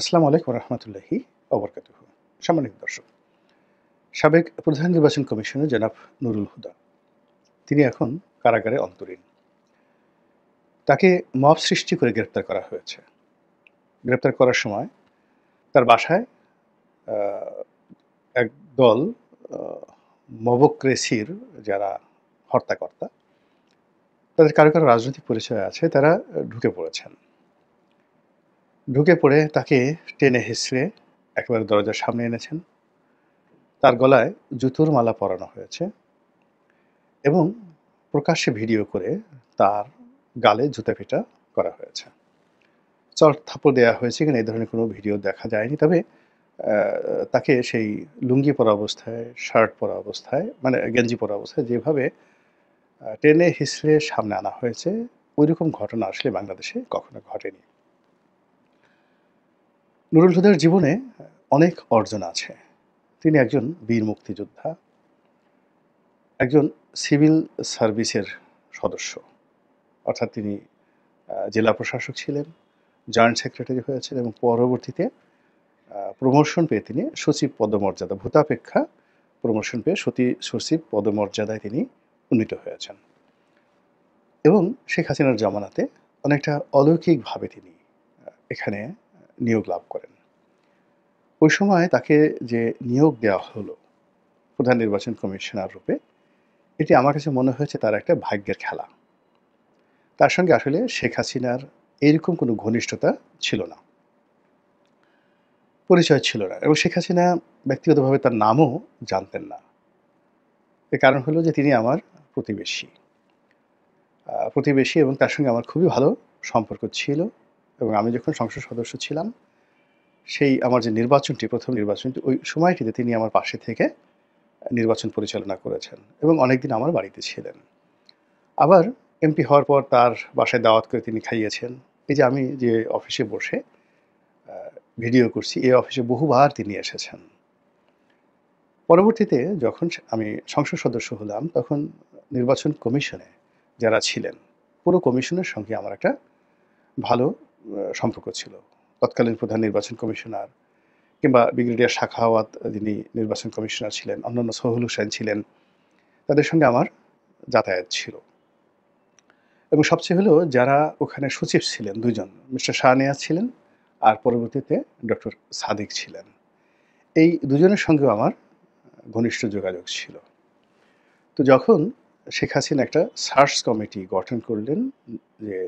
আসসালামু আলাইকুম রহমতুল্লাহি ওবরকাতুহু। সম্মানিত দর্শক, সাবেক প্রধান নির্বাচন কমিশনার জনাব নুরুল হুদা তিনি এখন কারাগারে অন্তরীণ। তাকে মব সৃষ্টি করে গ্রেপ্তার করা হয়েছে। গ্রেপ্তার করার সময় তার বাসায় আহ, এক দল মবক্রেসির যারা হর্তাকর্তা, তাদের কারো কারো রাজনৈতিক পরিচয় আছে, তারা ঢুকে পড়েছেন। ঢুকে পড়ে তাকে টেনে হিঁচড়ে একেবারে দরজার সামনে এনেছেন। তার গলায় জুতোর মালা পরানো হয়েছে এবং প্রকাশ্যে ভিডিও করে তার গালে জুতা পেটা করা হয়েছে। চড় থাপ্পড় দেওয়া হয়েছে কিনা এই ধরনের কোনো ভিডিও দেখা যায়নি। তবে তাকে সেই লুঙ্গি পরা অবস্থায়, শার্ট পরা অবস্থায়, মানে গেঞ্জি পরা অবস্থায় যেভাবে টেনে হিঁচড়ে সামনে আনা হয়েছে, ঐরকম ঘটনা আসলে বাংলাদেশে কখনো ঘটেনি। নুরুল হুদার জীবনে অনেক অর্জন আছে। তিনি একজন বীর মুক্তিযোদ্ধা, একজন সিভিল সার্ভিসের সদস্য। অর্থাৎ তিনি জেলা প্রশাসক ছিলেন, জয়েন্ট সেক্রেটারি হয়েছেন এবং পরবর্তীতে প্রমোশন পেয়ে তিনি সচিব পদমর্যাদা, ভূতাপেক্ষা প্রমোশন পেয়ে সচিব পদমর্যাদায় তিনি উন্নীত হয়েছেন এবং শেখ হাসিনার জামানাতে অনেকটা অলৌকিকভাবে তিনি এখানে নিয়োগ লাভ করেন। ওই সময় তাকে যে নিয়োগ দেওয়া হলো প্রধান নির্বাচন কমিশনার রূপে, এটি আমার কাছে মনে হয়েছে তার একটা ভাগ্যের খেলা। তার সঙ্গে আসলে শেখ হাসিনার এইরকম কোনো ঘনিষ্ঠতা ছিল না, পরিচয় ছিল না এবং শেখ হাসিনা ব্যক্তিগতভাবে তার নামও জানতেন না। এর কারণ হলো যে তিনি আমার প্রতিবেশী। প্রতিবেশী এবং তার সঙ্গে আমার খুবই ভালো সম্পর্ক ছিল এবং আমি যখন সংসদ সদস্য ছিলাম, সেই আমার যে নির্বাচনটি, প্রথম নির্বাচনটি, ওই সময়টিতে তিনি আমার পাশে থেকে নির্বাচন পরিচালনা করেছেন এবং অনেকদিন আমার বাড়িতে ছিলেন। আবার এমপি হওয়ার পর তার বাসায় দাওয়াত করে তিনি খাইয়েছেন। এই যে আমি যে অফিসে বসে ভিডিও করছি, এই অফিসে বহুবার তিনি এসেছেন। পরবর্তীতে যখন আমি সংসদ সদস্য হলাম, তখন নির্বাচন কমিশনে যারা ছিলেন, পুরো কমিশনের সঙ্গে আমার একটা ভালো সম্পর্ক ছিল। তৎকালীন প্রধান নির্বাচন কমিশনার কিংবা ব্রিগেডিয়ার সাখাওয়াত যিনি নির্বাচন কমিশনার ছিলেন, অন্যান্য সোহেল হোসেন ছিলেন, তাদের সঙ্গে আমার যাতায়াত ছিল। এবং সবচেয়ে হলো যারা ওখানে সচিব ছিলেন, দুজন, মিস্টার শাহনেওয়াজ ছিলেন আর পরবর্তীতে ডক্টর সাদিক ছিলেন। এই দুজনের সঙ্গেও আমার ঘনিষ্ঠ যোগাযোগ ছিল। তো যখন শেখ হাসিনা একটা সার্চ কমিটি গঠন করলেন, যে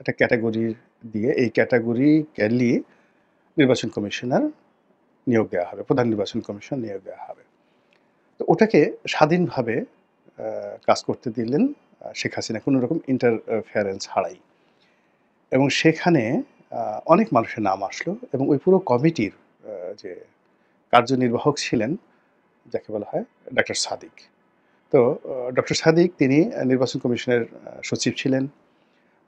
একটা ক্যাটাগরি দিয়ে এই ক্যাটাগরি ক্যালি নির্বাচন কমিশনার নিয়োগ দেওয়া হবে, প্রধান নির্বাচন কমিশন নিয়োগ দেওয়া হবে। তো ওটাকে স্বাধীনভাবে কাজ করতে দিলেন শেখ হাসিনা, কোনো রকম ইন্টারফেয়ারেন্স ছাড়াই। এবং সেখানে অনেক মানুষের নাম আসলো এবং ওই পুরো কমিটির যে কার্যনির্বাহক ছিলেন, যাকে বলা হয় ডক্টর সাদিক। তো ডক্টর সাদিক তিনি নির্বাচন কমিশনের সচিব ছিলেন,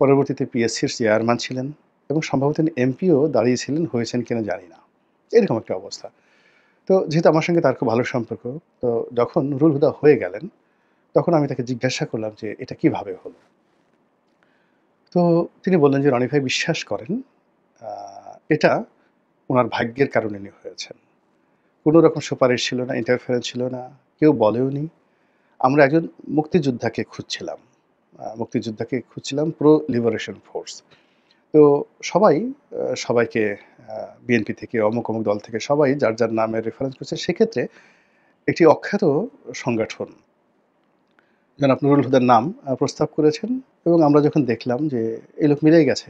পরবর্তীতে পিএসসির চেয়ারম্যান ছিলেন এবং সম্ভবত তিনি এমপিও দাঁড়িয়েছিলেন, হয়েছেন কিনা জানি না, এরকম একটা অবস্থা। তো যেহেতু আমার সঙ্গে তার খুব ভালো সম্পর্ক, তো যখন নুরুল হুদা হয়ে গেলেন, তখন আমি তাকে জিজ্ঞাসা করলাম যে এটা কিভাবে হলো। তো তিনি বললেন যে রনি ভাই বিশ্বাস করেন এটা ওনার ভাগ্যের কারণে উনি হয়েছেন। কোনো রকম সুপারিশ ছিল না, ইন্টারফেয়ারেন্স ছিল না, কেউ বলেওনি। আমরা একজন মুক্তিযোদ্ধাকে খুঁজছিলাম, প্রো লিবারেশন ফোর্স। তো সবাই সবাইকে বিএনপি থেকে, অমুক অমুক দল থেকে সবাই যার যার নামে রেফারেন্স করছে। সেক্ষেত্রে একটি অখ্যাত সংগঠন জনাব নুরুল হুদার নাম প্রস্তাব করেছেন এবং আমরা যখন দেখলাম যে এই লোক মিলেই গেছে,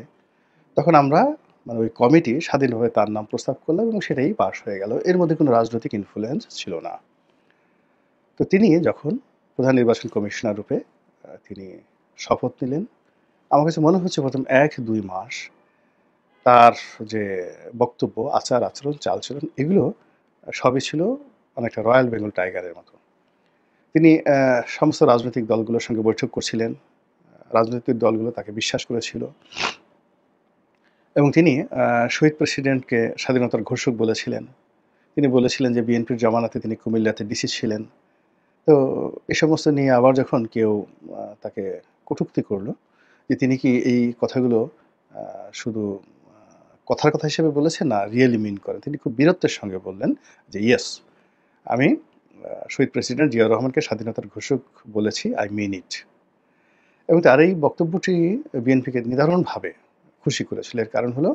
তখন আমরা, মানে ওই কমিটি স্বাধীনভাবে তার নাম প্রস্তাব করলাম এবং সেটাই পাশ হয়ে গেল। এর মধ্যে কোনো রাজনৈতিক ইনফ্লুয়েন্স ছিল না। তো তিনি যখন প্রধান নির্বাচন কমিশনার রূপে তিনি শপথ নিলেন, আমার কাছে মনে হচ্ছে প্রথম ১-২ মাস তার যে বক্তব্য, আচার-আচরণ, চালচলন, এগুলো সবই ছিল অনেকটা রয়্যাল বেঙ্গল টাইগারের মতো। তিনি সমস্ত রাজনৈতিক দলগুলোর সঙ্গে বৈঠক করছিলেন। রাজনৈতিক দলগুলো তাকে বিশ্বাস করেছিল এবং তিনি শহীদ প্রেসিডেন্টকে স্বাধীনতার ঘোষক বলেছিলেন। তিনি বলেছিলেন যে বিএনপির জামানাতে তিনি কুমিল্লাতে ডিসি ছিলেন। তো এ সমস্ত নিয়ে আবার যখন কেউ তাকে কটূক্তি করল যে তিনি কি এই কথাগুলো শুধু কথার কথা হিসেবে বলেছেন না, রিয়েলি মিন করেন। তিনি খুব বীরত্বের সঙ্গে বললেন যে, "ইয়েস, আমি শহীদ প্রেসিডেন্ট জিয়াউর রহমানকে স্বাধীনতার ঘোষক বলেছি, আই মিন ইট।" এবং তার এই বক্তব্যটি বিএনপিকে নিদারুণভাবে খুশি করেছিল। এর কারণ হলো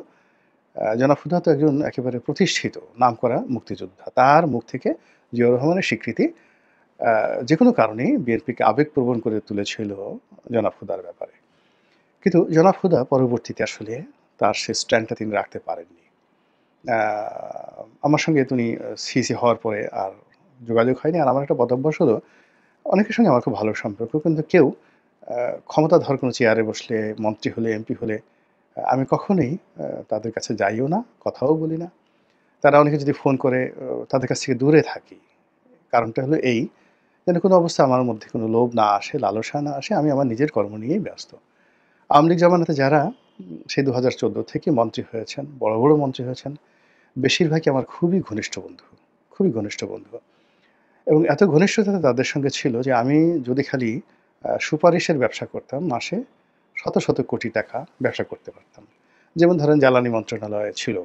জনাব হুদা তো একজন একেবারে প্রতিষ্ঠিত, নামকরা মুক্তিযোদ্ধা। তার মুখ থেকে জিয়াউর রহমানের স্বীকৃতি আ যেকোনো কারণেই বিএনপিকে আবেগপ্রবণ করে তুলেছিল জনাব হুদার ব্যাপারে। কিন্তু জনাব হুদা পরবর্তীতে আসলে তার সে স্ট্যান্ডটা তিনি রাখতে পারেননি। আ আমার সঙ্গে তিনি সিইসি হওয়ার পরে আর যোগাযোগ হয়নি। আর আমার একটা বদভ্যাস হলো, অনেকের সঙ্গে আমার খুব ভালো সম্পর্ক। কিন্তু কেউ আ ক্ষমতাধর কোনো চেয়ারে বসলে, মন্ত্রী হলে, এমপি হলে আমি কখনোই তাদের কাছে যাইও না, কথাও বলি না। তারা অনেকে যদি ফোন করে তাদের কাছ থেকে দূরে থাকি। কারণটা হলো এই, যেন কোনো অবস্থায় আমার মধ্যে কোনো লোভ না আসে, লালসা না আসে। আমি আমার নিজের কর্ম নিয়েই ব্যস্ত। আওয়ামী লীগ জামানাতে যারা সেই ২০১৪ থেকে মন্ত্রী হয়েছেন, বড়, বড় মন্ত্রী হয়েছেন, বেশিরভাগই আমার খুবই ঘনিষ্ঠ বন্ধু, খুবই ঘনিষ্ঠ বন্ধু। এবং এত ঘনিষ্ঠতা তাদের সঙ্গে ছিল যে আমি যদি খালি সুপারিশের ব্যবসা করতাম, মাসে শত, শত কোটি টাকা ব্যবসা করতে পারতাম। যেমন ধরেন জ্বালানি মন্ত্রণালয়ে ছিল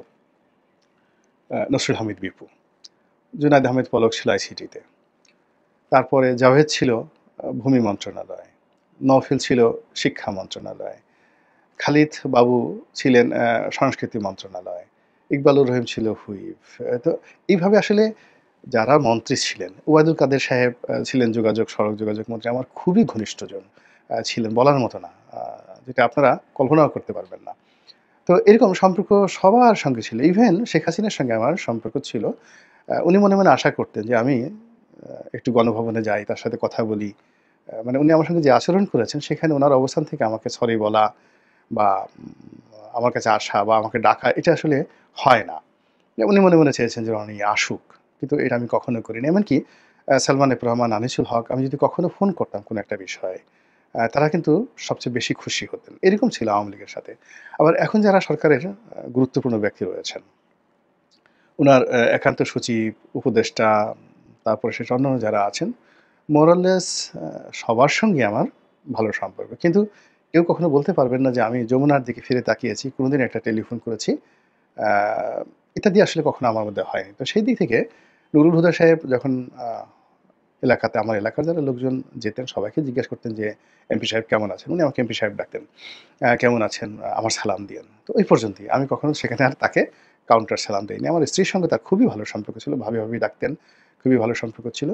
নসরুল হামিদ বিপু, জুনায়েদ আহমেদ পলক ছিল আইসিটিতে। তারপরে জাভেদ ছিল ভূমি মন্ত্রণালয়, নওফেল ছিল শিক্ষা মন্ত্রণালয়, খালিদ বাবু ছিলেন সংস্কৃতি মন্ত্রণালয়, ইকবালুর রহিম ছিল হুইপ। তো এইভাবে আসলে যারা মন্ত্রী ছিলেন, ওবায়দুল কাদের সাহেব ছিলেন যোগাযোগ, সড়ক যোগাযোগ মন্ত্রী। আমার খুবই ঘনিষ্ঠজন ছিলেন, বলার মতো না। যেটা আপনারা কল্পনাও করতে পারবেন না। তো এরকম সম্পর্ক সবার সঙ্গে ছিল। ইভেন শেখ হাসিনার সঙ্গে আমার সম্পর্ক ছিল। উনি মনে, মনে আশা করতেন যে আমি একটু গণভবনে যাই, তার সাথে কথা বলি। মানে উনি আমার সঙ্গে যে আচরণ করেছেন, সেখানে উনার অবস্থান থেকে আমাকে সরি বলা বা আমার কাছে আসা বা আমাকে ডাকা, এটা আসলে হয় না। উনি মনে, মনে চেয়েছেন যে উনি আসুক। কিন্তু এটা আমি কখনো করিনি। এমনকি সালমান এফ রহমান, আনিসুল হক, আমি যদি কখনো ফোন করতাম কোনো একটা বিষয়ে, তারা কিন্তু সবচেয়ে বেশি খুশি হতেন। এরকম ছিল আওয়ামী লীগের সাথে। আবার এখন যারা সরকারের গুরুত্বপূর্ণ ব্যক্তি রয়েছেন, উনার একান্ত সচিব, উপদেষ্টা, তারপরে সেটা অন্যান্য যারা আছেন, মোরাললেস সবার সঙ্গে আমার ভালো সম্পর্ক। কিন্তু কেউ কখনো বলতে পারবেন না যে আমি যমুনার দিকে ফিরে তাকিয়েছি, কোনোদিন একটা টেলিফোন করেছি। আ এটা দিয়ে আসলে কখনো আমার মধ্যে হয়নি। তো সেই দিক থেকে নুরুল হুদা সাহেব যখন আ এলাকাতে, আমার এলাকার যারা লোকজন যেতেন, সবাইকে জিজ্ঞেস করতেন যে, "এমপি সাহেব কেমন আছেন?" উনি আমাকে এমপি সাহেব ডাকতেন। "কেমন আছেন? আমার সালাম দিয়েন।" তো এই পর্যন্তই। আমি কখনো সেখানে আর তাকে কাউন্টার সালাম দেইনি। আমার স্ত্রীর সঙ্গে তার খুবই ভালো সম্পর্ক ছিল। ভাবি, ভাবি ডাকতেন। খুবই ভালো সম্পর্ক ছিল।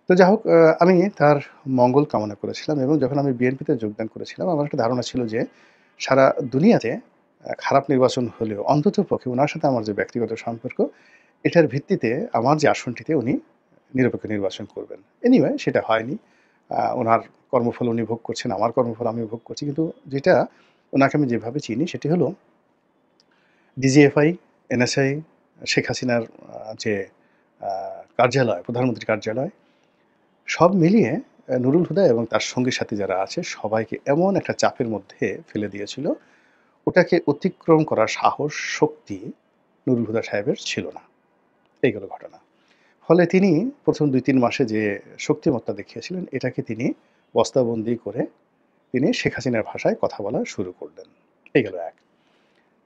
তো যাই হোক, আমি তার মঙ্গল কামনা করেছিলাম এবং যখন আমি বিএনপিতে যোগদান করেছিলাম, আমার একটা ধারণা ছিল যে সারা দুনিয়াতে খারাপ নির্বাচন হলেও অন্ততপক্ষে উনার সাথে আমার যে ব্যক্তিগত সম্পর্ক, এটার ভিত্তিতে আমার যে আসনটিতে উনি নিরপেক্ষ নির্বাচন করবেন। এনিওয়ে সেটা হয়নি। উনার কর্মফল উনি ভোগ করছেন, আমার কর্মফল আমি ভোগ করছি। কিন্তু যেটা উনাকে আমি যেভাবে চিনি সেটি হলো ডিজিএফআই, এনএসআই, শেখ হাসিনার যে আ কার্যালয়, প্রধানমন্ত্রীর কার্যালয়, সব মিলিয়ে নুরুল হুদা এবং তার সঙ্গী সাথী যারা আছে সবাইকে এমন একটা চাপের মধ্যে ফেলে দিয়েছিল, ওটাকে অতিক্রম করার সাহস, শক্তি নুরুল হুদা সাহেবের ছিল না। এই গেল ঘটনা। ফলে তিনি ১ম ২-৩ মাসে যে শক্তিমত্তা দেখিয়েছিলেন, এটাকে তিনি বস্তাবন্দী করে তিনি শেখ হাসিনার ভাষায় কথা বলা শুরু করলেন। এই গেল ১।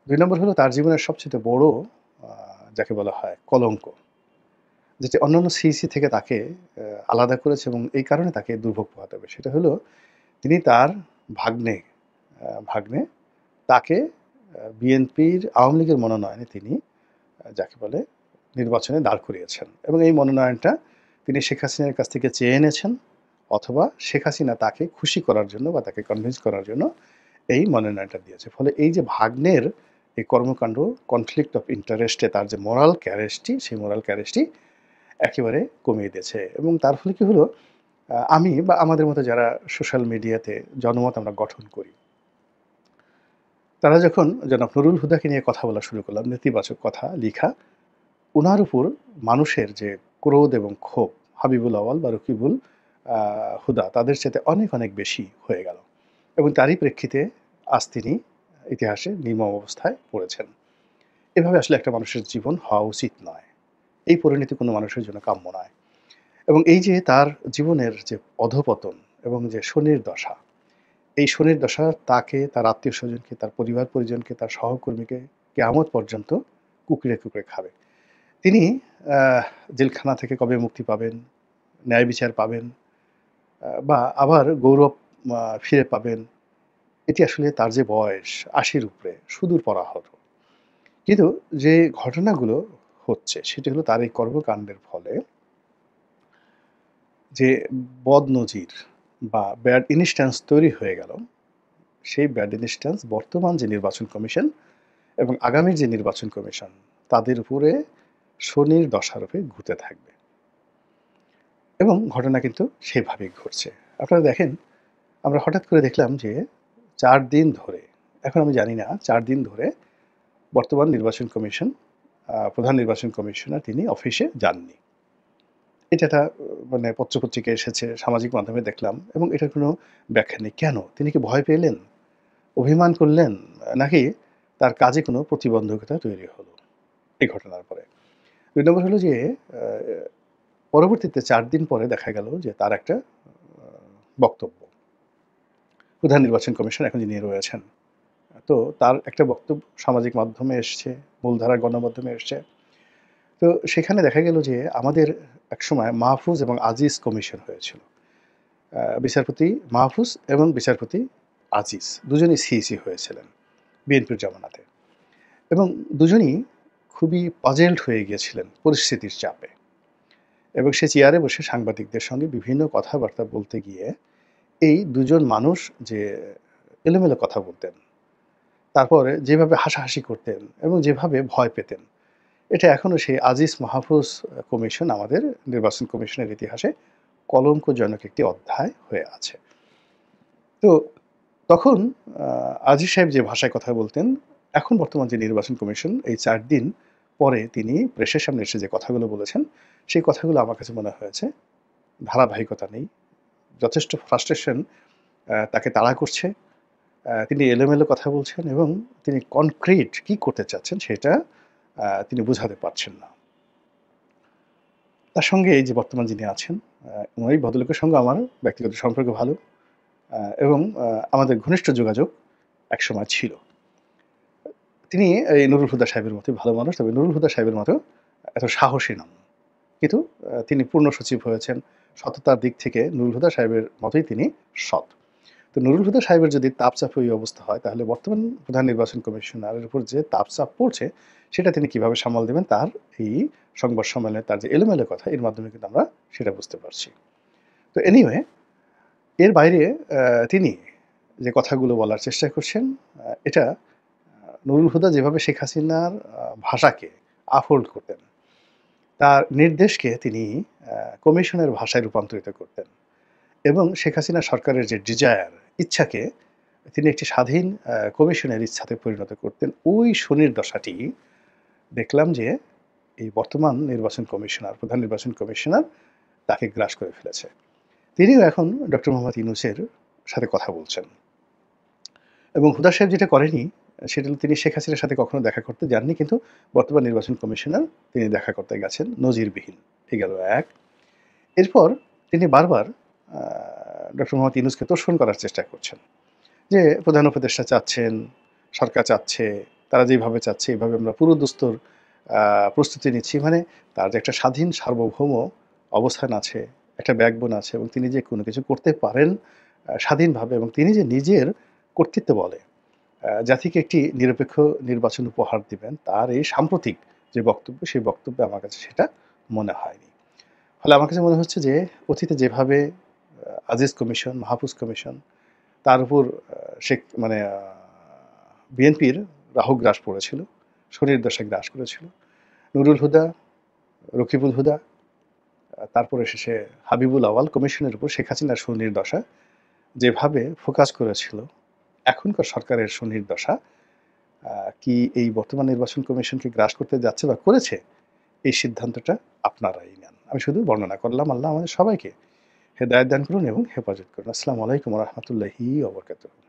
২ নম্বর হলো তার জীবনের সবচাইতে বড় আ যাকে বলা হয় কলঙ্ক, যেটি অন্যান্য সিইসি থেকে তাকে আলাদা করেছে এবং এই কারণে তাকে দুর্ভোগ পোহাতে হবে। সেটা হলো তিনি তার ভাগ্নে, ভাগ্নে তাকে বিএনপির আওয়ামী লীগের মনোনয়নে তিনি যাকে বলে নির্বাচনে দাঁড় করিয়েছেন এবং এই মনোনয়নটা তিনি শেখ হাসিনার কাছ থেকে চেয়ে এনেছেন, অথবা শেখ হাসিনা তাকে খুশি করার জন্য বা তাকে কনভিন্স করার জন্য এই মনোনয়নটা দিয়েছে। ফলে এই যে ভাগ্নের এই কর্মকাণ্ড, কনফ্লিক্ট অফ ইন্টারেস্ট এ তার যে মোরাল ক্যারেজটি, সেই মোরাল ক্যারেজটি একেবারে কমিয়ে দিয়েছে এবং তার ফলে কি হলো, আমি বা আমাদের মতো যারা সোশ্যাল মিডিয়াতে জনমত আমরা গঠন করি, তারা যখন জনাব নুরুল হুদাকে নিয়ে কথা বলা শুরু করলাম, নেতিবাচক কথা লিখা, উনার উপর মানুষের যে ক্রোধ এবং ক্ষোভ, হাবিবুল আউয়াল বা রকিবুল হুদা তাদের চাইতে অনেক, অনেক বেশি হয়ে গেল এবং তারই প্রেক্ষিতে আজ তিনি ইতিহাসে নির্মম অবস্থায় পড়েছেন। এভাবে আসলে একটা মানুষের জীবন হওয়া উচিত নয়। এই পরিণতি কোনো মানুষের জন্য কাম্য নয়। এবং এই যে তার জীবনের যে অধঃপতন এবং যে শনির দশা, এই শনির দশা তাকে, তার আত্মীয়স্বজনকে, তার পরিবার-পরিজনকে, তার সহকর্মীকে কিয়ামত পর্যন্ত কুঁকড়ে কুঁকড়ে খাবে। তিনি জেলখানা থেকে কবে মুক্তি পাবেন, ন্যায় বিচার পাবেন, বা আবার গৌরব ফিরে পাবেন, এটি আসলে তার যে বয়স ৮০-র উপরে, সুদূর পরাহত। কিন্তু যে ঘটনাগুলো হচ্ছে সেটি হলো তার এই কর্মকাণ্ডের ফলে যে বদনজির বা ব্যাড ইনস্ট্যান্স তৈরি হয়ে গেল, সেই ব্যাড ইনস্ট্যান্স বর্তমান যে নির্বাচন কমিশন এবং আগামীর যে নির্বাচন কমিশন তাদের উপরে শনির দশারূপে ঘুরতে থাকবে। এবং ঘটনা কিন্তু সেভাবেই ঘটছে। আপনারা দেখেন, আমরা হঠাৎ করে দেখলাম যে ৪ দিন ধরে, এখন আমি জানি না ৪ দিন ধরে বর্তমান নির্বাচন কমিশন, প্রধান নির্বাচন কমিশনার তিনি অফিসে যাননি। এটা একটা মানে পত্রপত্রিকায় এসেছে, সামাজিক মাধ্যমে দেখলাম, এবং এটার কোনো ব্যাখ্যা নেই। কেন? তিনি কি ভয় পেলেন? অভিমান করলেন? নাকি তার কাজে কোনো প্রতিবন্ধকতা তৈরি হলো এই ঘটনার পরে? ২ নম্বর হলো যে পরবর্তীতে ৪ দিন পরে দেখা গেল যে তার একটা বক্তব্য, প্রধান নির্বাচন কমিশন এখন যিনি রয়েছেন, তো তার একটা বক্তব্য সামাজিক মাধ্যমে এসছে, মূলধারার গণমাধ্যমে এসছে। তো সেখানে দেখা গেল যে আমাদের একসময় মাহফুজ এবং আজিজ কমিশন হয়েছিল। বিচারপতি মাহফুজ এবং বিচারপতি আজিজ দুজনই সিইসি হয়েছিলেন বিএনপির জমানাতে, এবং দুজনই খুবই পাজেলড হয়ে গিয়েছিলেন পরিস্থিতির চাপে, এবং সে চেয়ারে বসে সাংবাদিকদের সঙ্গে বিভিন্ন কথাবার্তা বলতে গিয়ে এই দুজন মানুষ যে এলোমেলো কথা বলতেন, তারপরে যেভাবে হাসাহাসি করতেন এবং যেভাবে ভয় পেতেন, এটা এখনও সেই আজিজ মাহফুজ কমিশন আমাদের নির্বাচন কমিশনের ইতিহাসে কলঙ্কজনক একটি অধ্যায় হয়ে আছে। তো তখন আজিজ সাহেব যে ভাষায় কথা বলতেন, এখন বর্তমান যে নির্বাচন কমিশন এই ৪ দিন পরে তিনি প্রেসের সামনে এসে যে কথাগুলো বলেছেন, সেই কথাগুলো আমার কাছে মনে হয়েছে ধারাবাহিকতা নেই, যথেষ্ট ফ্রাস্ট্রেশন তাকে তাড়া করছে। তিনি এলোমেলো কথা বলছেন এবং তিনি কনক্রিট কি করতে চাচ্ছেন সেটা তিনি বোঝাতে পারছেন না। তার সঙ্গে এই যে বর্তমান যিনি আছেন, ওই ভদ্রলোকের সঙ্গে আমার ব্যক্তিগত সম্পর্ক ভালো, এবং আমাদের ঘনিষ্ঠ যোগাযোগ একসময় ছিল। তিনি এই নুরুল হুদা সাহেবের মতোই ভালো মানুষ, তবে নুরুল হুদা সাহেবের মতো এত সাহসী নন। কিন্তু তিনি পূর্ণ সচিব হয়েছেন, সততার দিক থেকে নুরুল হুদা সাহেবের মতোই তিনি সৎ। তো নুরুল হুদা সাহেবের যদি তাপচাপে ওই অবস্থা হয়, তাহলে বর্তমান প্রধান নির্বাচন কমিশনারের উপর যে তাপচাপ পড়ছে সেটা তিনি কিভাবে সামাল দেবেন, তার এই সংবাদ সম্মেলনে তার যে এলোমেলো কথা, এর মাধ্যমে কিন্তু আমরা সেটা বুঝতে পারছি। তো এনিওয়ে, এর বাইরে তিনি যে কথাগুলো বলার চেষ্টা করছেন, এটা নুরুল হুদা যেভাবে শেখ হাসিনার ভাষাকে আফোল্ড করতেন, তার নির্দেশকে তিনি কমিশনের ভাষায় রূপান্তরিত করতেন, এবং শেখ হাসিনা সরকারের যে ডিজায়ার, ইচ্ছাকে তিনি একটি স্বাধীন কমিশনের ইচ্ছাতে পরিণত করতেন। ওই শনির দশাটি দেখলাম যে এই বর্তমান নির্বাচন কমিশনার, প্রধান নির্বাচন কমিশনার তাকে গ্রাস করে ফেলেছে। তিনিও এখন ডক্টর মোহাম্মদ ইউনূসের সাথে কথা বলছেন, এবং হুদা সাহেব যেটা করেনি সেটা হলো তিনি শেখ হাসিনার সাথে কখনো দেখা করতে যাননি, কিন্তু বর্তমান নির্বাচন কমিশনার তিনি দেখা করতে গেছেন নজিরবিহীন। এই গেল এক। এরপর তিনি বারবার ডক্টর মোহাম্মদ ইউনূসকে তোষণ করার চেষ্টা করছেন যে প্রধান উপদেষ্টা চাচ্ছেন, সরকার চাচ্ছে, তারা যেভাবে চাচ্ছে এইভাবে আমরা পুরোদস্তুর প্রস্তুতি নিচ্ছি। মানে তার যে একটা স্বাধীন সার্বভৌম অবস্থান আছে, একটা ব্যাকবোন আছে, এবং তিনি যে কোনো কিছু করতে পারেন স্বাধীনভাবে, এবং তিনি যে নিজের কর্তৃত্ব বলে জাতিকে একটি নিরপেক্ষ নির্বাচন উপহার দিবেন, তার এই সাম্প্রতিক যে বক্তব্য, সেই বক্তব্যে আমার কাছে সেটা মনে হয়নি। ফলে আমার কাছে মনে হচ্ছে যে অতীতে যেভাবে আজিজ কমিশন, মাহফুজ কমিশন, তার উপর মানে বিএনপির রাহু গ্রাস পড়েছিল, শনির দশা গ্রাস করেছিল, নুরুল হুদা, রকিবুল হুদা, তারপরে শেষে হাবিবুল আওয়াল কমিশনের উপর শেখ হাসিনার শনির দশা যেভাবে ফোকাস করেছিল, এখনকার সরকারের শনির দশা কি এই বর্তমান নির্বাচন কমিশনকে গ্রাস করতে যাচ্ছে বা করেছে, এই সিদ্ধান্তটা আপনারাই নেন। আমি শুধু বর্ণনা করলাম। আল্লাহ আমাদের সবাইকে হেদায়েত দান করুন এবং হেফাজত করুন। আসসালামু আলাইকুম ওয়া রাহমাতুল্লাহি ওয়া বারাকাতুহু।